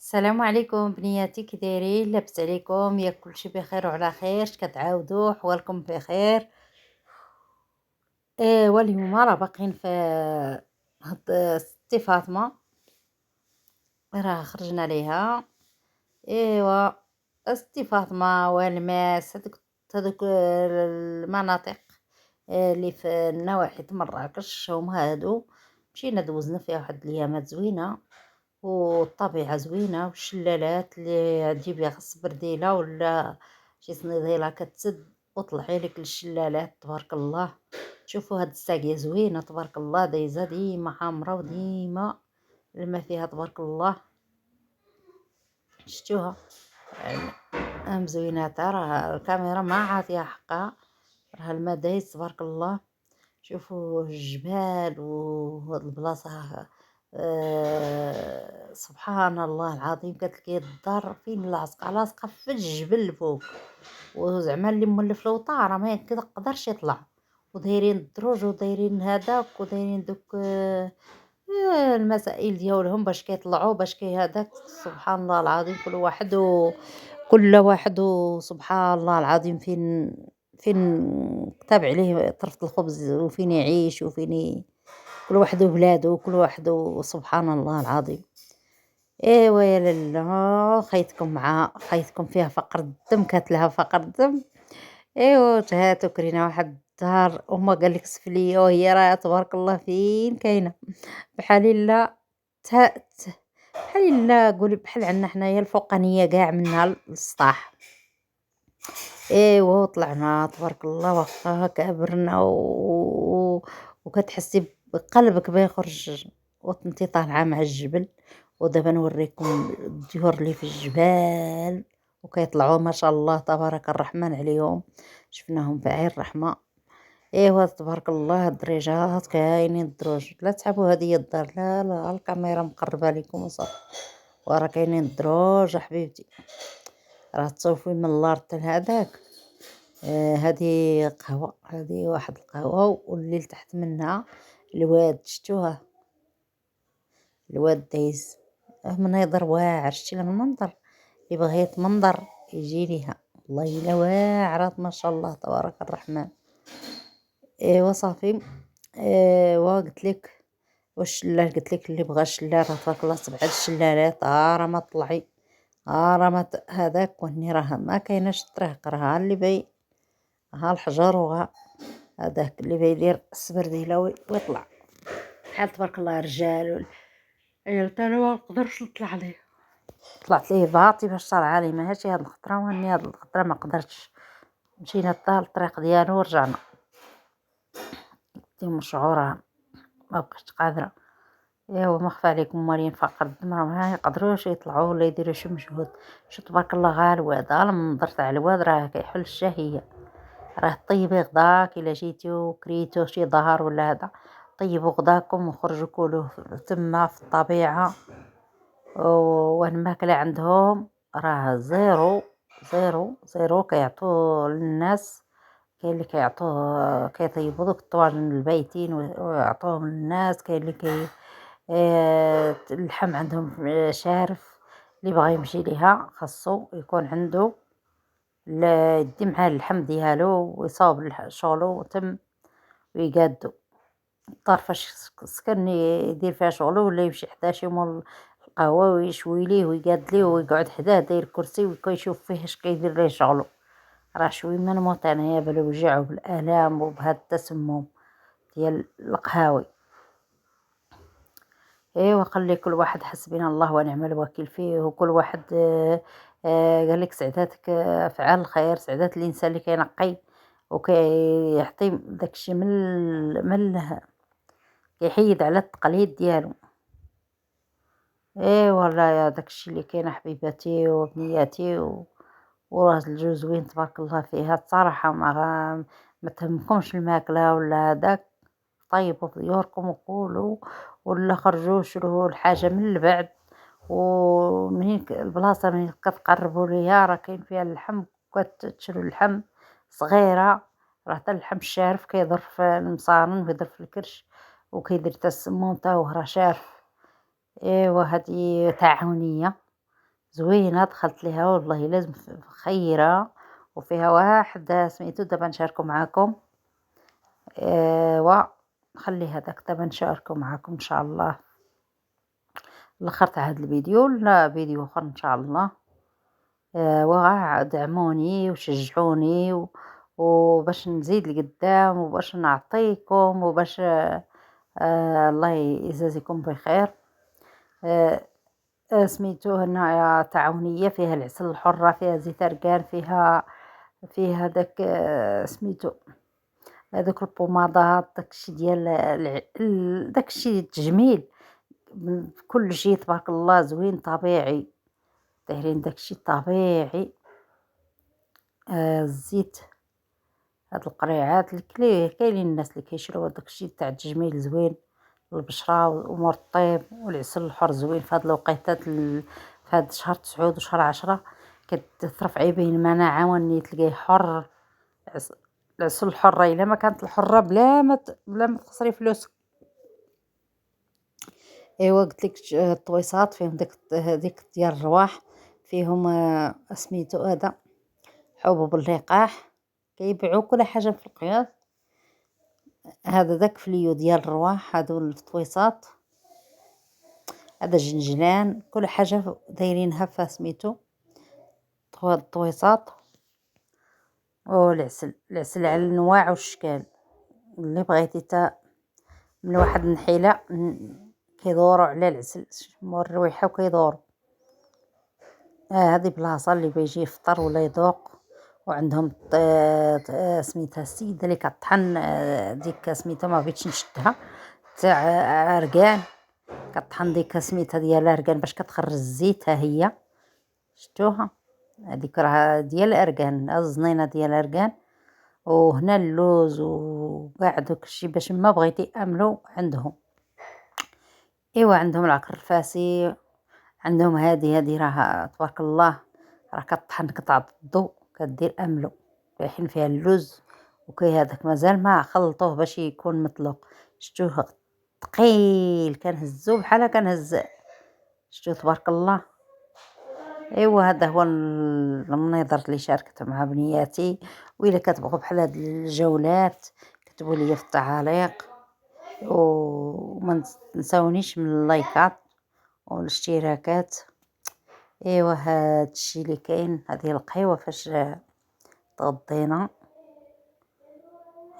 السلام عليكم بنياتي، كي دايرين؟ لاباس عليكم؟ ياك كلشي بخير وعلى خير؟ اش كتعاودوا؟ حوالكم بخير؟ ايوا اليوم راه باقيين في هاد ستي فاطمه، راه خرجنا ليها. ايوا ستي فاطمه والماس، هادوك المناطق اللي في نواحي مراكش هما هادو. مشينا دوزنا فيها واحد الايامات زوينه، والطبيعة زوينة، والشلالات اللي تجيبي غص برديلة ولا شي صنيديلة كتسد وطلعي لك للشلالات. تبارك الله، تشوفوا هاد الساقية زوينة تبارك الله، دايزة ديما حامرة وديما الماء فيها تبارك الله. شتوها ام زويناتها، راه الكاميرا ما عاطيها حقها، راه الماء دايز تبارك الله. شوفوا الجبال وهاد البلاصة. سبحان الله العظيم، كتلقي الدار فين لاصقة في الجبل الفوق، وزعما اللي مولف الوطا راه ما يقدرش يطلع، ودايرين الدروج ودايرين هذاك ودايرين دوك المسائل ديالهم باش كيطلعوا باش هذاك. سبحان الله العظيم، كل واحد سبحان الله العظيم، فين كتب عليه طرف الخبز، وفين يعيش كل واحد وبلاده وكل واحد سبحان الله العظيم. ايوا يا لالا، خيتكم فيها فقر الدم، كاتلها فقر الدم. ايوا تهاتو كرينا واحد الدار، وما قالك سفليه، وهي راه تبارك الله فين كاينه، بحال الا ته ته- بحال الا قولي بحال عندنا حنايا الفوقانيه كاع منها للسطاح. ايوا طلعنا تبارك الله، واخا كبرنا وكتحسي بقلبك بيخرج وانتي طالعه مع الجبل. ودابا نوريكم الديور اللي في الجبال، وكيطلعوا ما شاء الله تبارك الرحمن عليهم، شفناهم في عين الرحمه. ايوا تبارك الله، الدريجات كاينين الدروج، لا تحبوا هذه الدار، لا لا الكاميرا مقربه لكم وصافي، وراه كاينين الدروج حبيبتي، راه تصوفي من الارض لهداك. هذه قهوة، هذه واحد القهوة، واللي تحت منها الواد، شتوها الواد دايز منظر واعر. شتي المنظر، يبغى يتمنظر يجي ليها، والله الا واعرة ما شاء الله تبارك الرحمن. ايوا صافي. ايوا قلت لك، والشلال قلت لك اللي بغى الشلال راه تبارك الله 7 الشلالات، راه ما طلعي، راه ما هذاك، واني راه ما كايناش الطريق، راه اللي باي ها الحجر، وها هذاك اللي بيدير السبرديله ويطلع بحال تبارك الله رجال. عيلت انا ما نقدرش نطلع ليه، طلعت ليه باطي باش طالعه ليه، ما هادشي هاد الخطره، واني هاد الخطره ما قدرتش. مشينا حتى الطريق ديالو ورجعنا، كنت مشعوره ما بقيتش قادره. ايوا ما خفى عليكم، مالين فقر الدم راه ما يقدروش يطلعوا ولا يديروا شي مجهود. شو تبارك الله، غا الواد، المنظر تاع الواد راه كيحل الشهيه، راه طيبي غداك الا جيتي وكريتو شي ظهر ولا هذا، طيبوا غداكم وخرجوا كلوه تما في الطبيعه. والماكله عندهم راه زيرو زيرو زيرو، كيعطوه للناس. كاين اللي كيعطوه كيطيبوا دوك الطواجن البايتين ويعطوهم للناس، كاين اللي اللحم عندهم شارف، اللي بغى يمشي ليها خاصو يكون عنده يدي معاه اللحم ديالو ويصاوب شغلو وتم ويقادو. طرفاش سكن يدير فيها شغلو، ولا يمشي حدا شي مول القهوة ويشوي ليه ويقاد ليه ويقعد حداه داير كرسي وكيشوف فيه اش كيدير ليه شغلو. راه شوي ما نموت انايا بالوجع وبالالام وبهاد التسمم ديال القهاوي. ايوا خلي كل واحد حسبنا الله ونعم الوكيل فيه، وكل واحد قال لك سعداتك فعل الخير، سعدات الانسان اللي كينقي وكيعطي داكشي كيحيد على التقليد ديالو. والله يا داكشي اللي كاين حبيباتي وبنياتي وراه الجو زوين تبارك الله فيها الصراحه، ما تهمكمش الماكله ولا هذاك، طيبوا في ديوركم وكولوا، ولا خرجوا شروا الحاجه من البعد. ومنين البلاصه منين كتقربوا ليها راه كاين فيها اللحم، كتشرو اللحم صغيره، راه حتى اللحم الشارف كيضر في المصارن ويضر في الكرش وكيدير حتى السموم تا هو راه شارف. ايوا هذه تعاونيه، زوينة. دخلت ليها والله لازم خيرة، وفيها واحد سميتو دابا نشاركو معاكم. وخلي هذاك دابا نشاركو معاكم ان شاء الله الاخر تاع هذا الفيديو، لا فيديو اخر ان شاء الله. دعموني وشجعوني وباش نزيد لقدام وباش نعطيكم وباش الله يجازيكم بخير. سميتو هنايا تعاونية، فيها العسل الحرة، فيها زيت أركان، فيها داك سميتو هذوك البوماضات، داكشي ديال داكشي التجميل، كل شيء تبارك الله زوين طبيعي، دايرين داكشي طبيعي. الزيت، هاد القريعات كاينين الناس اللي كيشريو داكشي تاع التجميل زوين للبشرة وأمور الطيب، والعسل الحر زوين في هاد الوقيتات في هاد شهر 9 وشهر 10 كترفعي به المناعة واني تلقيه حر. العسل الحرة إلا ما كانت الحرة بلا ما تخسري فلوسك. ايوا قلتلك الطويصات فيهم هذيك ديال الرواح، فيهم سميتو هذا حبوب اللقاح، كيبيعوا كل حاجة في القياس. هذا داك فليو ديال الرواح، هادو الطويصات، هذا جنجلان، كل حاجة دايرينها في سميتو الطويصات. والعسل، العسل على الانواع والاشكال اللي بغيتي تا من واحد النحيلة كيدوروا على العسل مور الرويحة وكيدوروا. هذه بلاصة اللي بيجي يفطر ولا يذوق، وعندهم سميتها السيدة اللي كطحن ديك سميتها ما بغيتش نشدها تاع أركان، كطحن ديك سميتها ديال أركان باش كتخرج الزيت. ها هي شفتوها، هذيك راه ديال أركان، الزنينة ديال أركان. وهنا اللوز وكاع داكشي باش ما بغيتي املو عندهم. ايوا عندهم العقر الفاسي، عندهم هذه راه تبارك الله، راه كطحن قطعة الضو كدير املو، رايحين فيها اللوز وكي هذاك مازال ما خلطوه باش يكون مطلوق. شتوه ثقيل، كنهزو بحال كنهز، شتوه تبارك الله. ايوا هذا هو المنيضر اللي شاركت مع بنياتي. وإلا كتبغوا بحال هاد الجولات كتبوا لي في التعاليق، وما تنساونيش من اللايكات والاشتراكات. ايوا هاد الشيء اللي كاين، هذه القهوه فاش تغطينا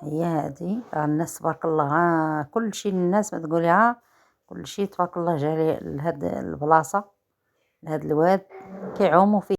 هي هذه. الناس تبارك الله كل شيء، الناس ما تقولي كل شيء تبارك الله جاري لهاد البلاصه، لهاد الواد كيعوموا فيه.